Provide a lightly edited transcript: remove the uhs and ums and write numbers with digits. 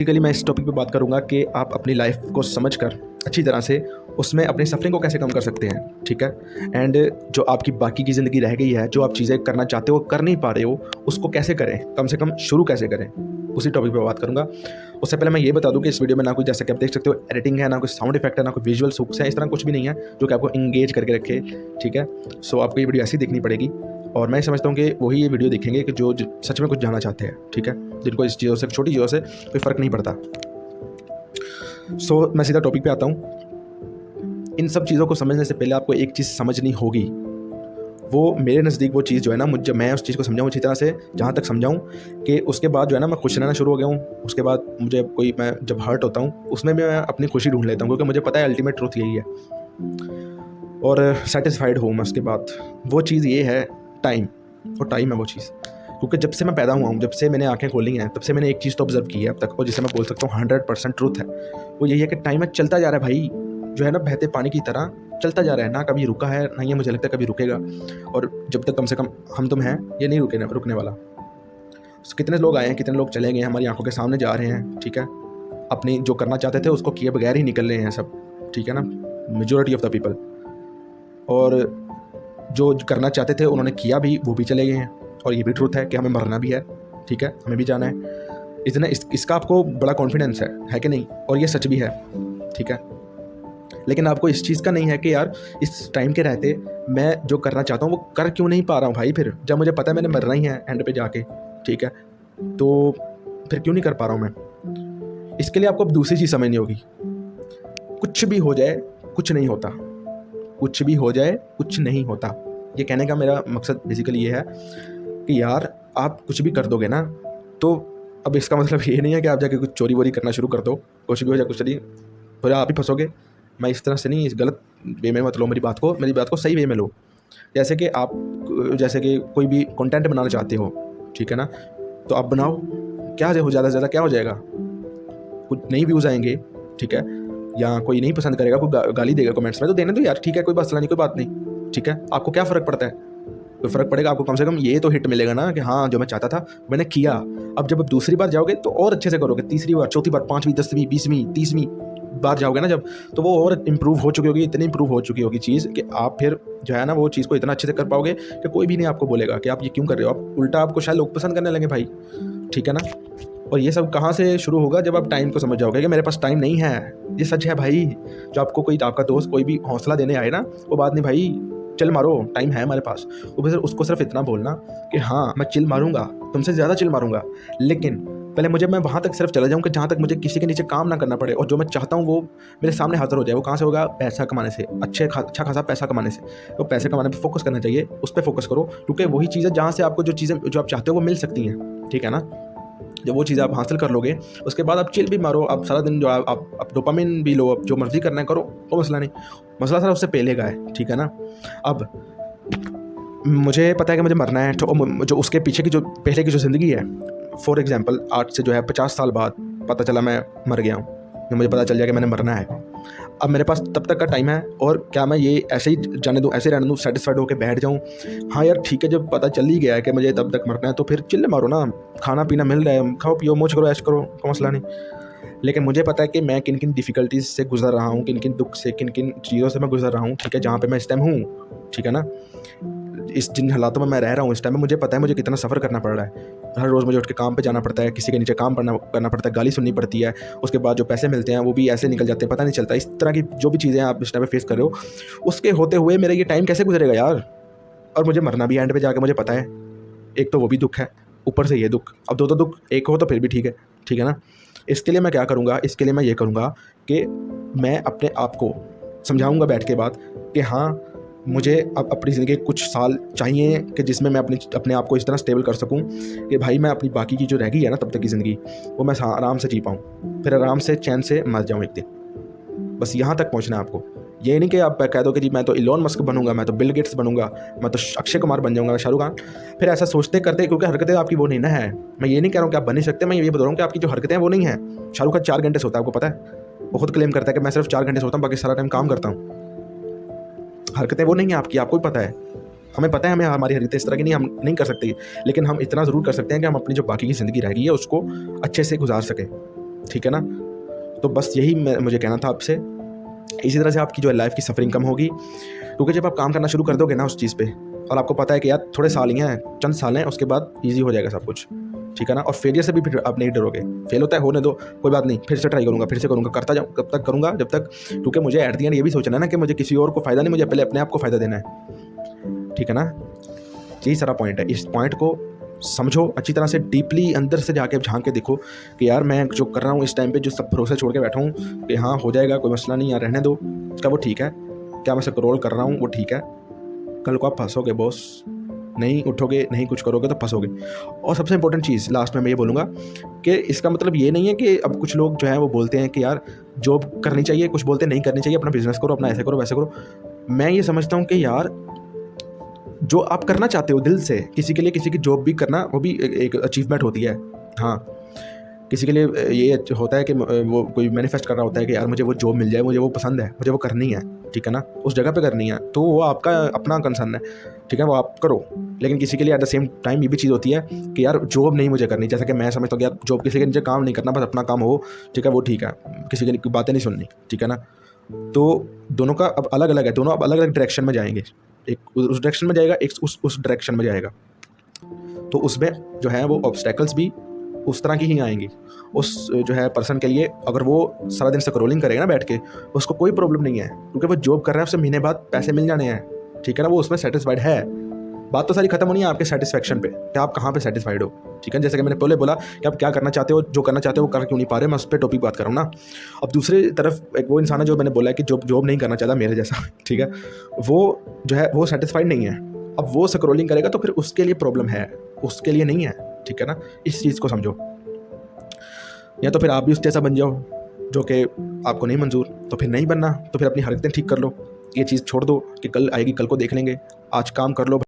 Basically मैं इस topic पे बात करूँगा कि आप अपनी लाइफ को समझकर अच्छी तरह से उसमें अपनी सफरिंग को कैसे कम कर सकते हैं, ठीक है। एंड जो आपकी बाकी की ज़िंदगी रह गई है, जो आप चीज़ें करना चाहते हो कर नहीं पा रहे हो, उसको कैसे करें, कम से कम शुरू कैसे करें, उसी टॉपिक पे बात करूँगा। उससे पहले मैं ये बता दूँ कि इस वीडियो में ना कोई, जैसे कि आप देख सकते हो, एडिटिंग है, ना कोई साउंड इफेक्ट है, ना कोई विजुअल हुक्स है, इस तरह कुछ भी नहीं है जो कि आपको इंगेज करके रखे, ठीक है। सो आपको ये वीडियो ऐसी देखनी पड़ेगी और मैं समझता हूँ कि वही ये वीडियो देखेंगे कि जो सच में कुछ जानना चाहते हैं, ठीक है, जिनको इस चीज़ों से, छोटी चीज़ों से कोई फ़र्क नहीं पड़ता। मैं सीधा टॉपिक पे आता हूँ। इन सब चीज़ों को समझने से पहले आपको एक चीज़ समझनी होगी। वो मेरे नज़दीक वो चीज़ जो है ना, मुझे, मैं उस चीज़ को समझाऊँ अच्छी तरह से, जहाँ तक समझाऊँ कि उसके बाद जो है ना मैं खुश रहना शुरू हो गया हूँ। उसके बाद मुझे मैं जब हर्ट होता हूँ उसमें भी मैं अपनी खुशी ढूंढ लेता हूँ, क्योंकि मुझे पता है अल्टीमेट ट्रूथ यही है और सेटिस्फाइड हूँ मैं उसके बाद। वो चीज़ ये है टाइम, और टाइम है वो चीज़। क्योंकि जब से मैं पैदा हुआ हूँ, जब से मैंने आंखें खोली हैं, तब से मैंने एक चीज़ तो ऑब्जर्व की है अब तक, और जिसे मैं बोल सकता हूँ 100% ट्रूथ है। वो यही है कि टाइम है चलता जा रहा है भाई, जो है ना बहते पानी की तरह चलता जा रहा है, ना कभी रुका है, ना ये मुझे लगता है कभी रुकेगा। और जब तक कम से कम हम तुम हैं, ये नहीं रुकने वाला। कितने लोग आए हैं, कितने लोग चले गए, हमारी आंखों के सामने जा रहे हैं, ठीक है। अपनी जो करना चाहते थे उसको किए बगैर ही निकल रहे हैं सब, ठीक है ना, मेजॉरिटी ऑफ द पीपल। और जो करना चाहते थे उन्होंने किया भी, वो भी चले गए हैं। और ये भी ट्रूथ है कि हमें मरना भी है, ठीक है, हमें भी जाना है। इसका आपको बड़ा कॉन्फिडेंस है कि नहीं, और ये सच भी है, ठीक है। लेकिन आपको इस चीज़ का नहीं है कि यार इस टाइम के रहते मैं जो करना चाहता हूँ वो कर क्यों नहीं पा रहा हूँ भाई, फिर जब मुझे पता है मैंने मरना ही है एंड पे जाके, ठीक है, तो फिर क्यों नहीं कर पा रहा हूँ मैं। इसके लिए आपको अब दूसरी चीज़ समझनी होगी। कुछ भी हो जाए कुछ नहीं होता, कुछ भी हो जाए कुछ नहीं होता। ये कहने का मेरा मकसद बेसिकली ये है कि यार आप कुछ भी कर दोगे ना, तो अब इसका मतलब ये नहीं है कि आप जाके कुछ चोरी वोरी करना शुरू कर दो, कुछ भी हो जाए कुछ नहीं, फिर आप ही फंसोगे। मैं इस तरह से नहीं, इस गलत वे में मत लो मेरी बात को सही वे में लो। जैसे कि कोई भी कंटेंट बनाना चाहते हो, ठीक है ना, तो आप बनाओ, क्या हो, ज़्यादा से ज़्यादा क्या हो जाएगा, कुछ नहीं व्यूज़ आएंगे, ठीक है, या कोई नहीं पसंद करेगा, कोई गाली देगा कमेंट्स में, तो देने दो यार, ठीक है, कोई मसला नहीं, कोई बात नहीं, ठीक है। आपको क्या फ़र्क पड़ता है, कोई फ़र्क पड़ेगा आपको, कम से कम ये तो हिट मिलेगा ना कि हाँ जो मैं चाहता था मैंने किया। अब जब आप दूसरी बार जाओगे तो और अच्छे से करोगे, तीसरी बार, चौथी बार, 5वीं, 10वीं, 20वीं, 30वीं बार जाओगे ना जब, तो वो और इम्प्रूव हो चुकी होगी, इतनी इम्प्रूव हो चुकी होगी चीज़ कि आप फिर जो है ना वो चीज़ को इतना अच्छे से कर पाओगे कि कोई भी नहीं आपको बोलेगा कि आप ये क्यों कर रहे हो। आप उल्टा, आपको शायद लोग पसंद करने लगे भाई, ठीक है ना। और ये सब कहाँ से शुरू होगा, जब आप टाइम को समझ जाओगे कि मेरे पास टाइम नहीं है। ये सच है भाई। जो आपको कोई आपका दोस्त कोई भी हौसला देने आए ना, वो बात नहीं भाई चिल मारो, टाइम है हमारे पास, वो भी उसको सिर्फ इतना बोलना कि हाँ मैं चिल मारूंगा, तुमसे ज़्यादा चिल मारूंगा, लेकिन पहले मैं वहाँ तक सिर्फ चला जाऊँ कि जहाँ तक मुझे किसी के नीचे काम ना करना पड़े, और जो मैं चाहता हूँ वो मेरे सामने हाजिर हो जाए। वो कहाँ से होगा, पैसा कमाने से, अच्छा खासा पैसा कमाने से। तो पैसे कमाने पे फोकस करना चाहिए, उस पर फोकस करो, क्योंकि वही चीज़ें जहाँ से आपको जो आप चाहते हो वो मिल सकती हैं, ठीक है ना। जब वो चीज़ें आप हासिल कर लोगे, उसके बाद आप चिल भी मारो, आप सारा दिन जो आप डोपामिन भी लो, आप जो मर्जी करना है करो, तो मसला नहीं। मसला सारा उससे पहले का है, ठीक है ना। अब मुझे पता है कि मुझे मरना है, तो जो उसके पीछे की जो पहले की जो ज़िंदगी है, फॉर एग्जांपल आज से जो है 50 साल बाद पता चला मैं मर गया हूँ, मुझे पता चल जाए कि मैंने मरना है। अब मेरे पास तब तक का टाइम है, और क्या मैं ये ऐसे ही जाने दूँ, ऐसे रहने दूँ, सेटिस्फाइड होकर बैठ जाऊँ। हाँ यार ठीक है, जब पता चल ही गया है कि मुझे तब तक मरना है, तो फिर चिल्ले मारो ना, खाना पीना मिल रहा है, खाओ पियो, मौज करो, ऐश करो, कोई मसला नहीं। लेकिन मुझे पता है कि मैं किन किन डिफ़िकल्टीज़ से गुजर रहा हूँ, किन किन दुख से, किन किन चीज़ों से मैं गुजर रहा हूँ, ठीक है, जहाँ पे मैं इस टाइम हूँ, ठीक है ना। जिन हालातों में मैं रह रहा हूँ इस टाइम में, मुझे पता है मुझे कितना सफ़र करना पड़ रहा है। हर रोज़ मुझे उठ के काम पे जाना पड़ता है, किसी के नीचे काम करना पड़ता है, गाली सुननी पड़ती है, उसके बाद जो पैसे मिलते हैं वो भी ऐसे निकल जाते हैं, पता नहीं चलता। इस तरह की जो भी चीज़ें आप इस टाइम पे फेस कर रहे हो, उसके होते हुए मेरा ये टाइम कैसे गुजरेगा यार। और मुझे मरना भी एंड पे जाके, मुझे पता है। एक तो वो भी दुख है, ऊपर से ये दुख, अब दो दुख एक हो तो फिर भी ठीक है ना। इसके लिए मैं क्या करूँगा, इसके लिए मैं ये करूँगा कि मैं अपने आप को समझाऊँगा बैठ के बात कि हाँ मुझे अब अपनी ज़िंदगी कुछ साल चाहिए कि जिसमें मैं अपने आप को इस तरह स्टेबल कर सकूं कि भाई मैं अपनी बाकी की जो रह गई है ना तब तक की ज़िंदगी, वो मैं आराम से जी पाऊँ, फिर आराम से चैन से मर जाऊँ एक दिन। बस यहाँ तक पहुँचना है आपको। ये नहीं कि आप कह दो कि जी मैं तो इलोन मस्क बनूंगा, मैं तो बिल गेट्स बनूंगा, मैं तो अक्षय कुमार बन जाऊंगा, मैं शाहरुख खान। फिर ऐसा सोचते करते, क्योंकि हरकतें आपकी वो नहीं ना है। मैं ये नहीं कह रहा हूँ कि आप बन नहीं सकते, मैं ये बता रहा हूँ कि आपकी जो हरकतें हैं वो नहीं है। शाहरुख खान 4 घंटे सोता है, आपको पता है, वो खुद क्लेम करता है कि मैं सिर्फ 4 घंटे सोता हूँ, बाकी सारा टाइम काम करता हूँ। हरकतें वो नहीं है आपकी, आपको भी पता है, हमें पता है, हमें हमारी हरकतें इस तरह की नहीं, हम नहीं कर सकते। लेकिन हम इतना ज़रूर कर सकते हैं कि हम अपनी जो बाकी की ज़िंदगी रह गई है उसको अच्छे से गुजार सकें, ठीक है ना। तो बस यही मुझे कहना था आपसे। इसी तरह से आपकी जो है लाइफ की सफरिंग कम होगी, क्योंकि जब आप काम करना शुरू कर दोगे ना उस चीज़ पे, और आपको पता है कि यार थोड़े साल ही हैं, चंद साल हैं, उसके बाद ईजी हो जाएगा सब कुछ, ठीक है ना। और फेलियर से भी फिर आप नहीं डरोगे। फेल होता है, होने दो, कोई बात नहीं, फिर से ट्राई करूँगा, फिर से करूँगा, करता जाऊँ, कब तक करूँगा, जब तक, क्योंकि मुझे एट द एंड ये भी सोचना है ना कि मुझे किसी और को फ़ायदा नहीं, मुझे पहले अपने आप को फ़ायदा देना है, ठीक है ना। यही सारा पॉइंट है। इस पॉइंट को समझो अच्छी तरह से, डीपली अंदर से जाके झांक के देखो कि यार मैं जो कर रहा हूँ इस टाइम पे, जो सब भरोसे छोड़ के बैठा हूँ कि हाँ हो जाएगा, कोई मसला नहीं, यार रहने दो, क्या वो ठीक है, क्या मैं स्क्रॉल कर रहा हूँ वो ठीक है। कल को आप फंसोगे बॉस, नहीं उठोगे, नहीं कुछ करोगे तो फंसोगे। और सबसे इंपॉर्टेंट चीज़ लास्ट में मैं ये बोलूँगा कि इसका मतलब ये नहीं है कि अब कुछ लोग जो है वो बोलते हैं कि यार जॉब करनी चाहिए, कुछ बोलते हैं नहीं करनी चाहिए, अपना बिजनेस करो, अपना ऐसे करो वैसे करो। मैं ये समझता हूँ कि यार जो आप करना चाहते हो दिल से, किसी के लिए किसी की जॉब भी करना वो भी एक अचीवमेंट होती है। हाँ, किसी के लिए ये होता है कि वो कोई मैनिफेस्ट कर रहा होता है कि यार मुझे वो जॉब मिल जाए, मुझे वो पसंद है, मुझे वो करनी है, ठीक है ना, उस जगह पे करनी है, तो वो आपका अपना कंसर्न है, ठीक है, वो आप करो। लेकिन किसी के लिए एट द सेम टाइम ये भी चीज़ होती है कि यार जॉब नहीं मुझे करनी, जैसा कि मैं समझता हूँ कि यार जॉब किसी के नीचे काम नहीं करना, बस अपना काम हो, ठीक है, वो ठीक है, किसी की बातें नहीं सुननी, ठीक है ना। तो दोनों का अब अलग अलग है, दोनों अब अलग अलग डायरेक्शन में जाएंगे, एक उस डायरेक्शन में जाएगा, एक उस डायरेक्शन में जाएगा। तो उसमें जो है वो ऑब्स्टेकल्स भी उस तरह की ही आएंगी। उस जो है पर्सन के लिए, अगर वो सारा दिन स्क्रॉलिंग करेगा ना बैठ के, उसको कोई प्रॉब्लम नहीं है, क्योंकि वो जॉब कर रहा है, उसे महीने बाद पैसे मिल जाने हैं, ठीक है ना, वो उसमें सेटिस्फाइड है। बात तो सारी खत्म होनी है आपके सेटिस्फैक्शन पे, कि आप कहाँ पे सेटिस्फाइड हो, ठीक है। जैसे कि मैंने पहले बोला कि आप क्या करना चाहते हो, जो करना चाहते हो वो कर क्यों नहीं पा रहे, मैं उस पर टॉपिक बात कर रहा हूँ ना। अब दूसरी तरफ एक वो इंसान है जो मैंने बोला है कि जॉब नहीं करना चाहता मेरे जैसा, ठीक है, वो जो है वो सेटिस्फाइड नहीं है। अब वो स्क्रॉलिंग करेगा तो फिर उसके लिए प्रॉब्लम है, उसके लिए नहीं है, ठीक है ना। इस चीज़ को समझो। या तो फिर आप भी उस जैसा बन जाओ जो कि आपको नहीं मंजूर, तो फिर नहीं बनना, तो फिर अपनी हरकतें ठीक कर लो, ये चीज़ छोड़ दो कि कल आएगी, कल को देख लेंगे, आज काम कर लो।